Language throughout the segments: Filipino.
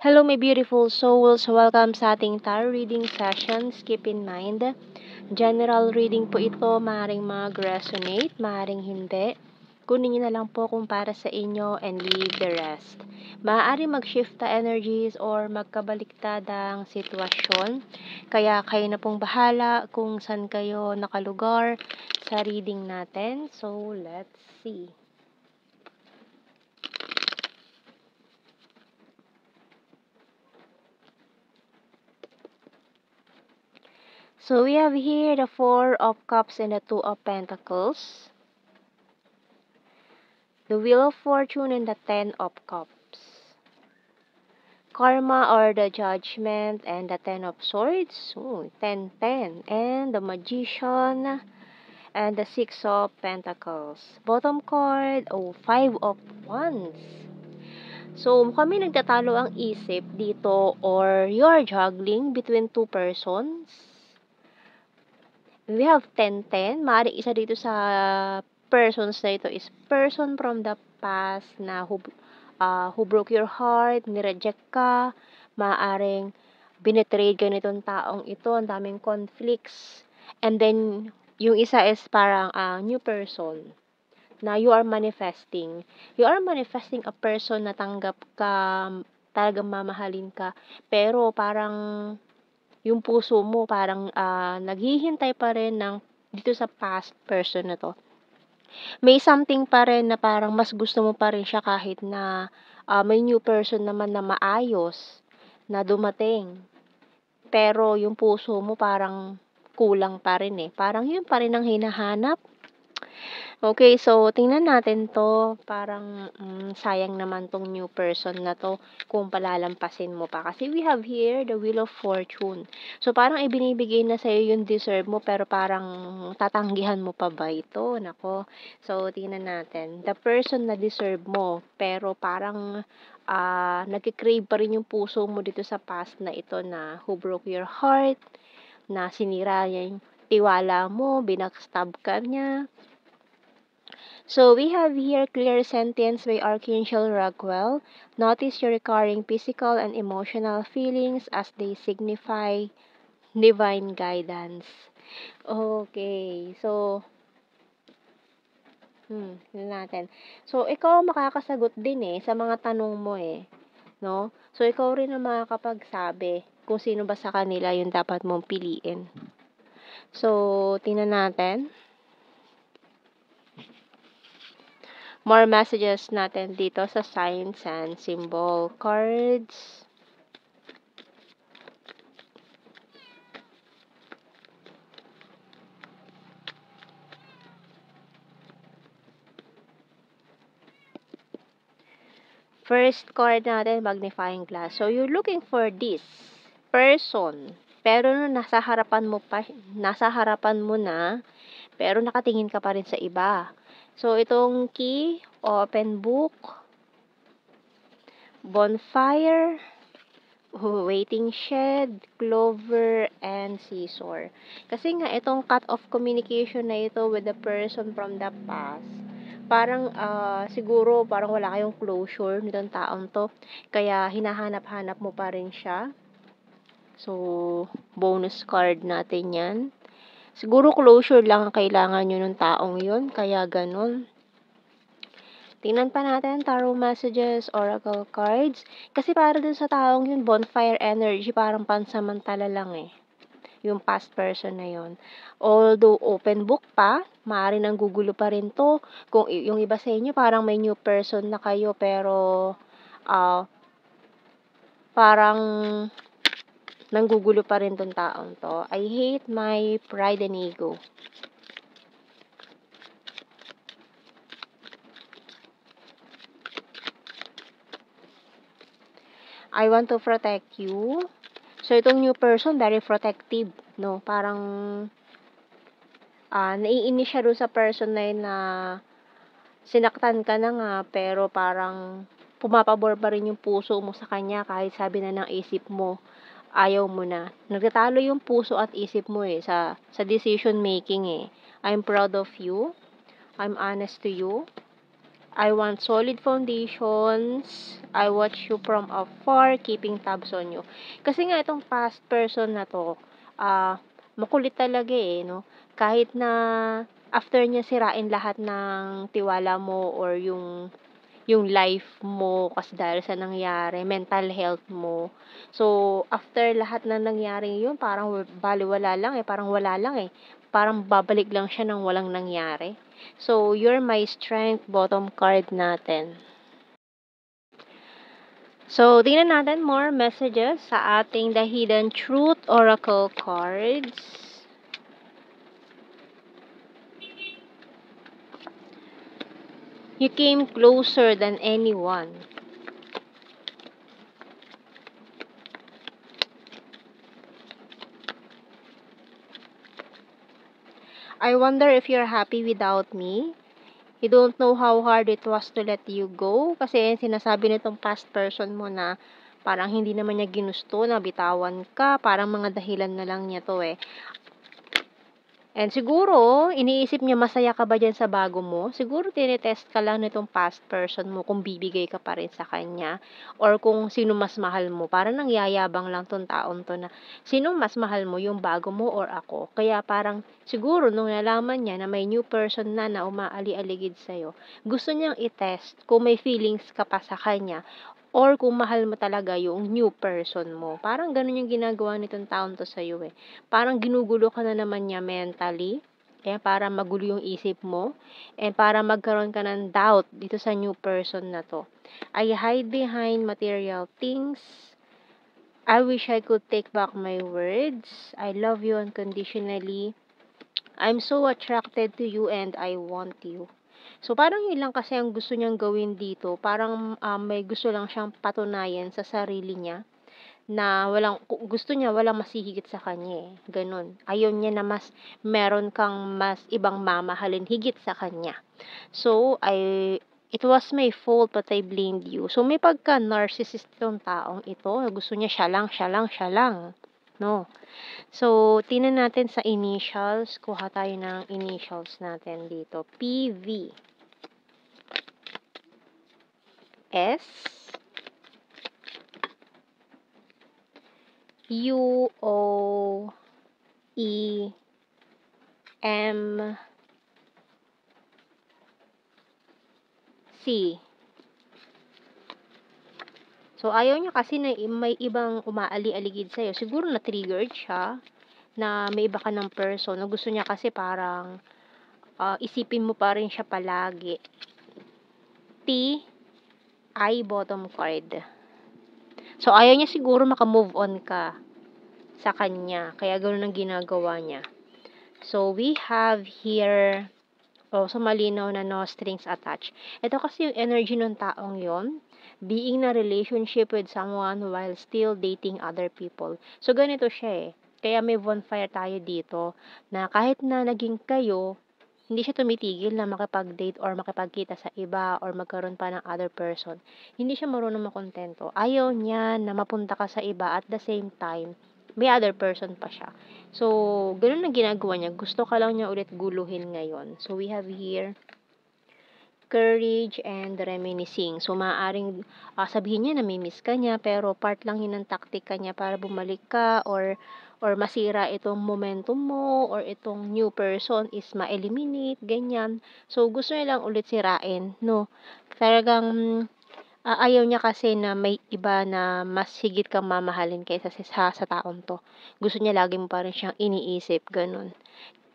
Hello, my beautiful souls. Welcome sa ating tarot reading sessions. Keep in mind, general reading po ito. Maaaring mag-resonate, maaaring hindi. Kunin niyo na lang po kung para sa inyo and leave the rest. Maaaring mag-shift na energies or magkabaliktadang sitwasyon. Kaya kayo na pong bahala kung saan kayo nakalugar sa reading natin. So, let's see. So we have here the Four of Cups and the Two of Pentacles, the Wheel of Fortune and the Ten of Cups, Karma or the Judgment and the Ten of Swords, 10, and the Magician and the Six of Pentacles. Bottom card, Five of Wands. So, kami nagtatalo ang isip dito or you're juggling between two persons. We have 10-10. Maaaring isa dito sa persons na ito is person from the past na who broke your heart, nireject ka, maaaring binitrade ka nitong taong ito, ang daming conflicts. And then, yung isa is parang new person na you are manifesting. You are manifesting a person na tanggap ka, talagang mamahalin ka, pero parang yung puso mo parang naghihintay pa rin ng dito sa past person na to. May something pa rin na parang mas gusto mo pa rin siya kahit na may new person naman na maayos na dumating. Pero yung puso mo parang kulang pa rin eh. Parang yun pa rin ang hinahanap. Okay, so tingnan natin 'to. Parang, sayang naman 'tong new person na 'to kung palalampasin mo pa. Kasi we have here the Wheel of Fortune. So, parang ibinibigay na sa'yo yung deserve mo pero parang tatanggihan mo pa ba ito? Naku. So, tingnan natin. The person na deserve mo pero parang, nagke-crave pa rin yung puso mo dito sa past na ito na who broke your heart, na sinira niya yung tiwala mo, binackstab ka niya. So we have here clear sentence by Archangel Raguel. Notice your recurring physical and emotional feelings as they signify divine guidance. Okay, so yun natin. So ikaw makakasagot din sa mga tanong mo no? So ikaw rin ang makakapagsabi kung sino ba sa kanila yung dapat mong piliin. So tingnan natin. More messages natin dito sa signs and symbol cards. First card natin, magnifying glass. So, you're looking for this person. Pero nasa harapan mo na, pero nakatingin ka pa rin sa iba. So, itong key, open book, bonfire, waiting shed, clover, and scissor. Kasi nga, itong cut-off communication na ito with the person from the past, parang siguro parang wala kayong closure nitong taong to. Kaya hinahanap-hanap mo pa rin siya. So, bonus card natin yan. Siguro closure lang ang kailangan nyo ng taong yun. Kaya ganun. Tingnan pa natin tarot messages, oracle cards. Kasi para dun sa taong yun, bonfire energy, parang pansamantala lang yung past person na yon. Although open book pa, maaari nang gugulo pa rin to. Kung yung iba sa inyo, parang may new person na kayo, pero parang nanggugulo pa rin tong taong to. I hate my pride and ego. I want to protect you. So, itong new person, very protective, no? Parang, naiinis siya doon sa person na yun na sinaktan ka na nga, pero parang pumapabor pa rin yung puso mo sa kanya kahit sabi na ng isip mo, ayaw mo na. Nagtatalo yung puso at isip mo sa decision making I'm proud of you. I'm honest to you. I want solid foundations. I watch you from afar, keeping tabs on you. Kasi nga itong past person na to, makulit talaga eh, no? Kahit na after niya sirain lahat ng tiwala mo or yung life mo kasi dahil sa nangyari, mental health mo. So, after lahat na nangyari yun, parang baliwala lang eh, parang wala lang eh. Parang babalik lang siya ng walang nangyari. So, you're my strength, bottom card natin. So, tingnan natin more messages sa ating The Hidden Truth Oracle cards. You came closer than anyone. I wonder if you're happy without me. You don't know how hard it was to let you go. Kasi sinasabi nitong past person mo na parang hindi naman niya ginusto na bitawan ka. Parang mga dahilan na lang niya to eh. And siguro, iniisip niya masaya ka ba dyan sa bago mo? Siguro tinetest ka lang nitong past person mo kung bibigay ka pa rin sa kanya. Or kung sino mas mahal mo. Parang nangyayabang lang tong taon to na sino mas mahal mo, yung bago mo or ako. Kaya parang siguro nung nalaman niya na may new person na umaali-aligid sa'yo, gusto niyang itest kung may feelings ka pa sa kanya or kung mahal mo talaga yung new person mo. Parang ganun yung ginagawa nitong taon to sa'yo eh. Parang ginugulo ka na naman niya mentally. Kaya para magulo yung isip mo. And para magkaroon ka ng doubt dito sa new person na to. I hide behind material things. I wish I could take back my words. I love you unconditionally. I'm so attracted to you and I want you. So, parang yun lang kasi ang gusto niyang gawin dito. Parang may gusto lang siyang patunayan sa sarili niya na gusto niya walang masihigit sa kanya eh. Ganun. Ayaw niya na meron kang mas ibang mamahalin higit sa kanya. So, it was my fault but I blamed you. So, may pagka-narcissist itong taong ito. Gusto niya siya lang, siya lang, siya lang. No. So, tingnan natin sa initials. Kuha tayo ng initials natin dito. PV. S. U. O. E. M. C. So, ayaw niya kasi na may ibang umaali-aligid sa'yo. Siguro na-triggered siya na may iba ka ng person. Gusto niya kasi parang isipin mo pa rin siya palagi. T. I. Bottom card. So, ayaw niya siguro makamove on ka sa kanya. Kaya ganoon ang ginagawa niya. So, we have here so malinaw na no strings attached. Ito kasi yung energy ng taong yon, being na relationship with someone while still dating other people. So, ganito siya eh. Kaya may bonfire tayo dito na kahit na naging kayo, hindi siya tumitigil na makipag-date or makipagkita sa iba or magkaroon pa ng other person. Hindi siya marunong makontento. Ayaw niya na mapunta ka sa iba at the same time, may other person pa siya. So, ganun ang ginagawa niya. Gusto ka lang niya ulit guluhin ngayon. So, we have here courage and reminiscing. So, maaaring sabihin niya na may miss ka niya, pero part lang yun ng taktika niya para bumalik ka or masira itong momentum mo or itong new person is ma-eliminate, ganyan. So, gusto niya lang ulit sirain, no? Talagang ayaw niya kasi na may iba na mas higit kang mamahalin kaysa sa taong to. Gusto niya lagi mo pa rin siyang iniisip, ganun.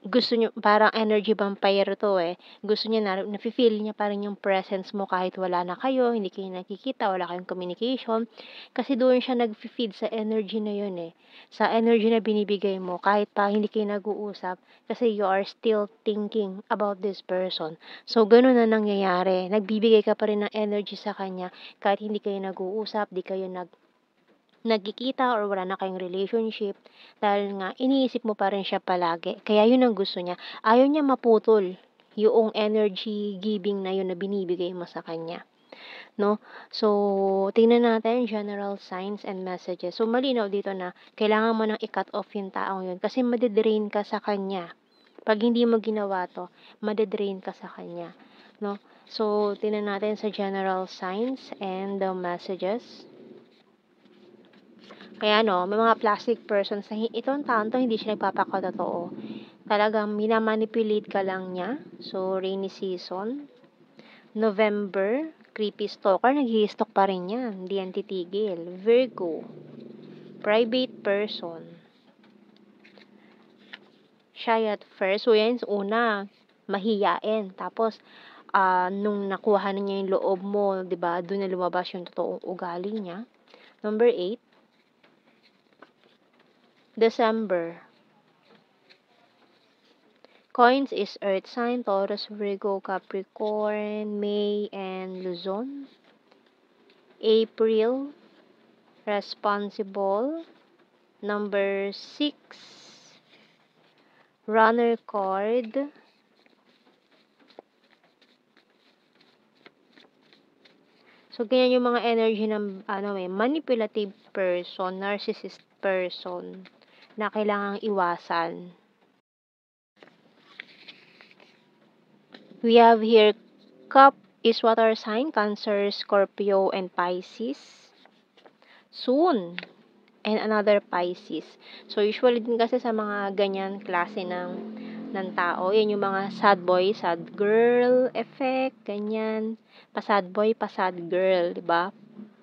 Gusto niya, parang energy vampire to eh. Gusto niya nafe-feel niya pa rin yung presence mo kahit wala na kayo, hindi kayo nakikita, wala kayong communication. Kasi doon siya nag-feed sa energy na yun eh. Sa energy na binibigay mo, kahit pa hindi kayo nag-uusap, kasi you are still thinking about this person. So, ganun na nangyayari. Nagbibigay ka pa rin ng energy sa kanya, kahit hindi kayo nag-uusap, di kayo nagkikita or wala na kayong relationship dahil nga iniisip mo pa rin siya palagi. Kaya yun ang gusto niya. Ayaw niya maputol yung energy giving na yun na binibigay mo sa kanya. No? So, tingnan natin general signs and messages. So, malinaw dito na kailangan mo nang i-cut off yung taong yun kasi madedrain ka sa kanya. Pag hindi mo ginawa to, madedrain ka sa kanya. No? So, tingnan natin sa general signs and the messages. Kaya may mga plastic persons na itong taon to hindi siya nagpapakatotoo. Talagang minamanipulate ka lang niya. So, rainy season. November, creepy stalker, nag-i-stalk pa rin yan. Hindi yan titigil. Virgo, private person. Shy at first. So, yan, una, mahiyain. Tapos, nung nakuha na niya yung loob mo, 'di ba? Doon na lumabas yung totoong ugali niya. Number 8, December. Coins is Earth sign, Taurus, Virgo, Capricorn, May, and Luzon. April, responsible. Number 6, runner card. So, ganyan yung mga energy ng manipulative person, narcissist person na kailangang iwasan. We have here Cup is water sign, Cancer, Scorpio, and Pisces. Soon, and another Pisces. So, usually din kasi sa mga ganyan klase ng tao, yan yung mga sad boy, sad girl effect, ganyan. Pa-sad boy, pa-sad girl, di ba?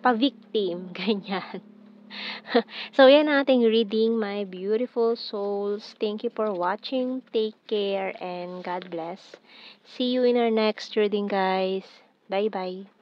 Pa-victim, ganyan. So, yan ang ating reading, my beautiful souls. Thank you for watching. Take care and God bless. See you in our next reading, guys. Bye-bye.